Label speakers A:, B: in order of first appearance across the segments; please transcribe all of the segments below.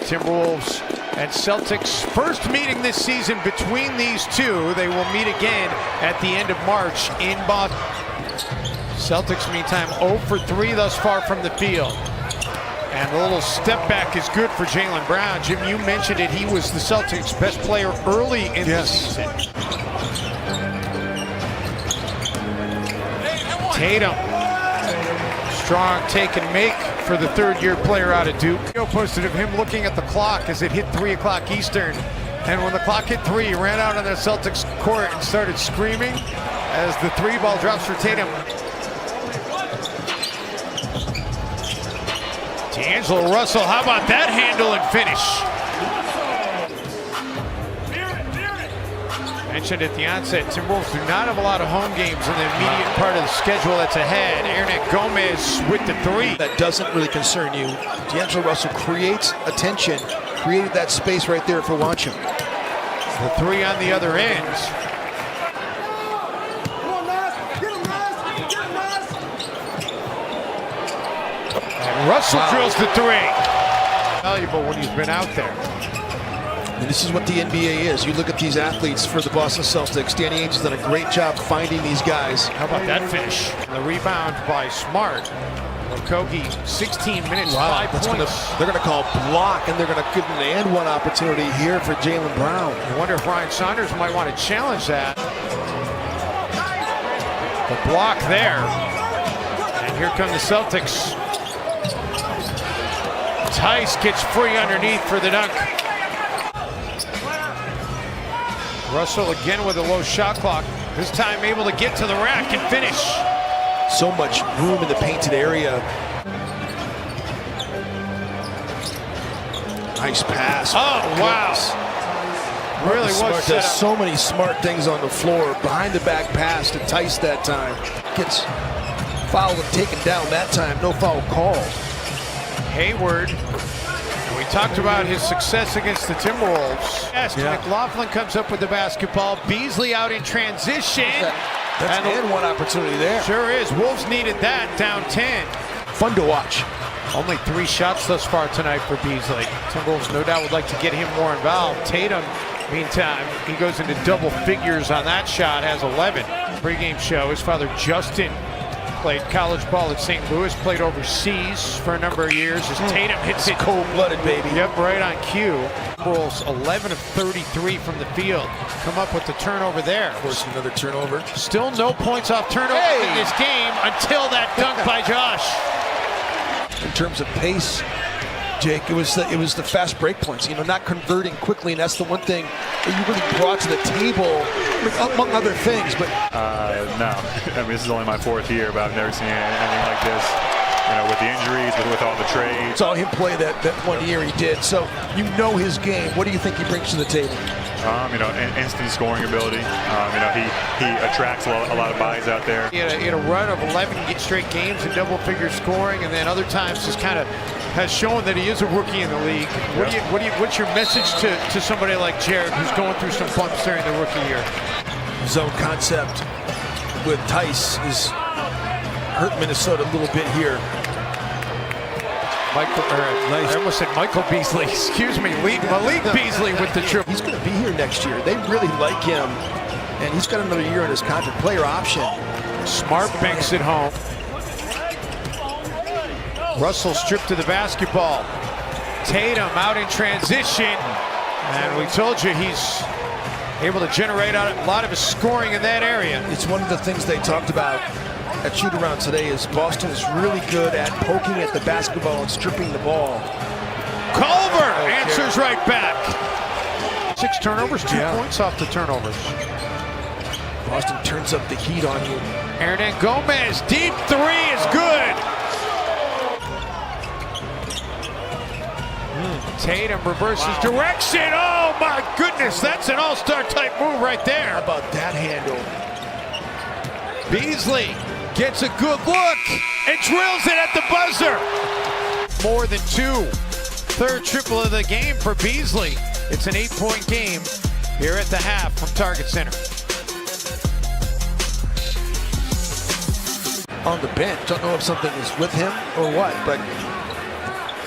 A: Timberwolves and Celtics. First meeting this season between these two. They will meet again at the end of March in Boston. Celtics, meantime, 0 for 3 thus far from the field. And a little step back is good for Jaylen Brown. Jim, you mentioned it. He was the Celtics' best player early in the season. Tatum. Strong take and make for the third-year player out of Duke. Video posted of him looking at the clock as it hit 3 o'clock Eastern. And when the clock hit 3, he ran out on the Celtics court and started screaming as the 3-ball drops for Tatum. D'Angelo Russell, how about that handle and finish? Mentioned at the onset, Timberwolves do not have a lot of home games in the immediate part of the schedule that's ahead. Hernan Gomez with the 3.
B: That doesn't really concern you. D'Angelo Russell creates attention, created that space right there for Wancham.
A: The 3 on the other end. And Russell drills the 3. Valuable when he's been out there.
B: And this is what the NBA is. You look at these athletes for the Boston Celtics. Danny Ainge has done a great job finding these guys.
A: How about that finish? The rebound by Smart. Okogie, 16 minutes, 5 points.
B: They're going to call block, and they're going to give an and one opportunity here for Jaylen Brown.
A: I wonder if Ryan Saunders might want to challenge that. The block there. And here come the Celtics. Tice gets free underneath for the dunk. Russell again with a low shot clock. This time able to get to the rack and finish.
B: So much room in the painted area. Nice pass.
A: Oh, wow. Really was set up.
B: So many smart things on the floor. Behind the back pass to Tice that time. Gets fouled and taken down that time. No foul called.
A: Hayward. We talked about his success against the Timberwolves. Yes, McLaughlin comes up with the basketball. Beasley out in transition.
B: That's and one opportunity there.
A: Sure is. Wolves needed that, down 10.
B: Fun to watch.
A: Only 3 shots thus far tonight for Beasley. Timberwolves no doubt would like to get him more involved. Tatum, meantime, he goes into double figures on that shot, has 11. Pre-game show, his father Justin played college ball at St. Louis, played overseas for a number of years. As Tatum hits it.
B: Cold-blooded, baby.
A: Yep, right on cue. Timberwolves 11 of 33 from the field. Come up with the turnover there.
B: Of course, another turnover.
A: Still no points off turnover in this game until that dunk by Josh.
B: In terms of pace, Jake, it was the fast break points, not converting quickly, and that's the one thing that you really brought to the table, among other things. But
C: no, I mean, this is only my 4th year, but I've never seen anything like this. With the injuries, with all the trades.
B: Saw him play that 1 year he did, so you know his game. What do you think he brings to the table?
C: Instant scoring ability. He attracts a lot of bodies out there.
A: He had a run of 11 straight games in double-figure scoring, and then other times just kind of has shown that he is a rookie in the league. What's your message to somebody like Jared, who's going through some bumps during the rookie year?
B: Zone concept with Tice is hurt Minnesota a little bit here.
A: I almost said Michael Beasley. Excuse me, Malik Beasley with the triple.
B: He's going to be here next year. They really like him, and he's got another year on his contract. Player option.
A: Smart banks it home. Russell stripped to the basketball. Tatum out in transition, and we told you he's able to generate a lot of his scoring in that area.
B: It's one of the things they talked about at shoot-around today is Boston is really good at poking at the basketball and stripping the ball.
A: Culver answers right back. 6 turnovers, 2 points off the turnovers.
B: Boston turns up the heat on you.
A: Hernan Gomez, deep 3 is good. Tatum reverses direction. Oh my goodness, that's an all-star type move right there.
B: How about that handle?
A: Beasley gets a good look and drills it at the buzzer. More than 2. 3rd triple of the game for Beasley. It's an 8-point game here at the half from Target Center.
B: On the bench, don't know if something is with him or what, but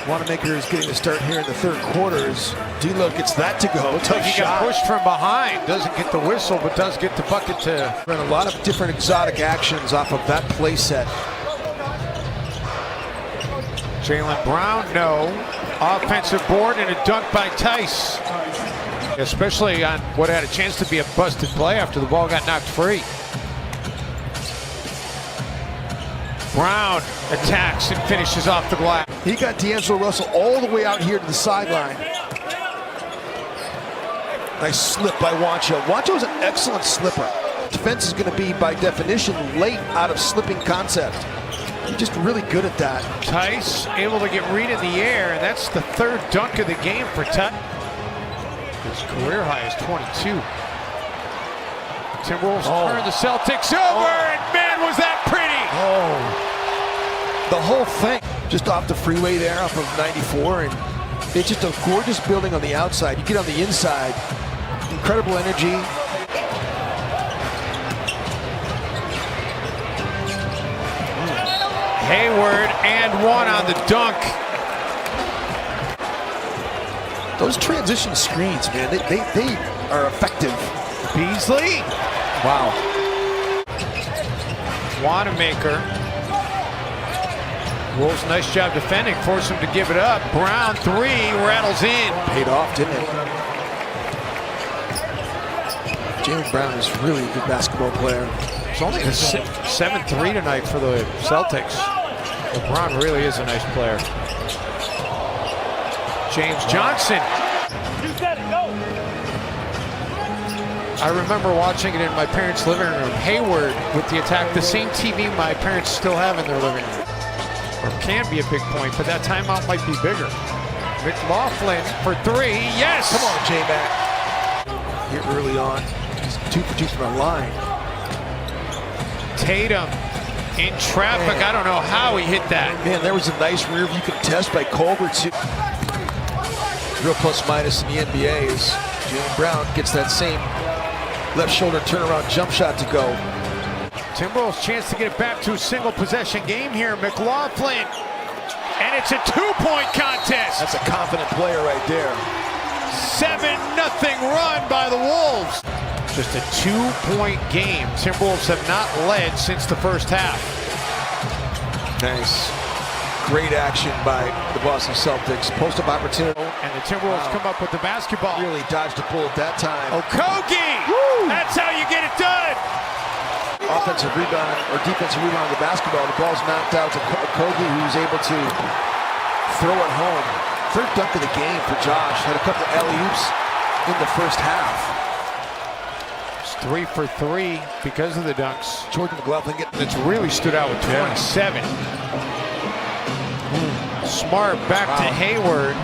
B: Wanamaker is getting the start here in the third quarter as D'Lo gets that to go.
A: Looks like he got pushed from behind. Doesn't get the whistle, but does get the bucket to...
B: Run a lot of different exotic actions off of that play set.
A: Jaylen Brown, no. Offensive board and a dunk by Tice. Especially on what had a chance to be a busted play after the ball got knocked free. Brown attacks and finishes off the glass.
B: He got D'Angelo Russell all the way out here to the sideline. Nice slip by Juancho. Juancho is an excellent slipper. Defense is going to be, by definition, late out of slipping concept. He's just really good at that.
A: Tice able to get Reed in the air, and that's the third dunk of the game for Tice. His career high is 22. Timberwolves turn the Celtics over, and man, was that pretty!
B: The whole thing just off the freeway there, off of 94, and it's just a gorgeous building on the outside. You get on the inside, incredible energy.
A: Hayward and one on the dunk.
B: Those transition screens, man, they are effective.
A: Beasley.
B: Wow.
A: Wanamaker. Wolves, nice job defending, force him to give it up. Brown, three, rattles in.
B: Paid off, didn't it? Jaylen Brown is really a good basketball player.
A: It's only a 7-3 tonight for the Celtics. But Brown really is a nice player. James Johnson.
D: You said it, go.
A: I remember watching it in my parents' living room. Hayward with the attack, the same TV my parents still have in their living room. Or can be a big point, but that timeout might be bigger. McLaughlin for three, yes!
B: Come on, J-Mac. Here early on, he's 2 for 2 from the line.
A: Tatum in traffic, I don't know how he hit that.
B: Man, there was a nice rear view contest by Colbert. Real plus minus in the NBA is Jaylen Brown gets that same left shoulder turnaround jump shot to go.
A: Timberwolves chance to get it back to a single possession game here. McLaughlin, and it's a 2-point contest.
B: That's a confident player right there.
A: 7-0 run by the Wolves. Just a 2-point game. Timberwolves have not led since the first half.
B: Nice. Great action by the Boston Celtics. Post-up opportunity.
A: And the Timberwolves come up with the basketball.
B: Really dodged the bullet that time.
A: Okogie! That's how you get it done!
B: Offensive rebound or defensive rebound of the basketball. The ball's knocked out to Okogie, who's able to throw it home. Third dunk of the game for Josh. Had a couple alley-oops in the first half.
A: It's 3 for 3 because of the dunks.
B: Jordan McLaughlin
A: That's really stood out with 27. Smart back to Hayward,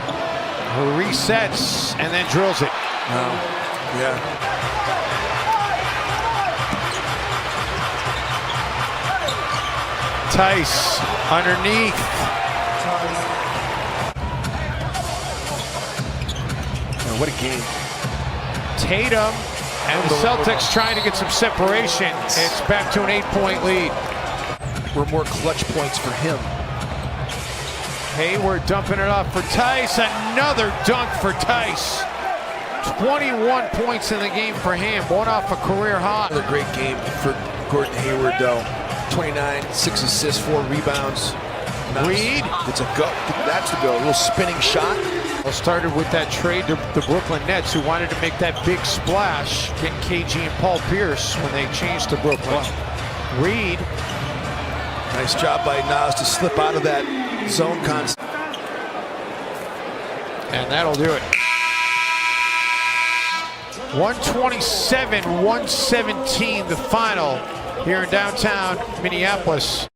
A: who resets and then drills it.
B: Yeah.
A: Tice underneath.
B: Man, what a game.
A: Tatum and the Celtics trying to get some separation. It's back to an 8-point lead.
B: Were more clutch points for him.
A: Hayward dumping it off for Tice. Another dunk for Tice. 21 points in the game for him. One off a career high.
B: Another great game for Gordon Hayward, though. 29, 6 assists, 4 rebounds. Nice.
A: Reed.
B: It's a go. That's the go. A little spinning shot.
A: Well, started with that trade to the Brooklyn Nets, who wanted to make that big splash, getting KG and Paul Pierce when they changed to Brooklyn. Reed.
B: Nice job by Nas to slip out of that zone concept.
A: And that'll do it. 127-117 the final here in downtown Minneapolis.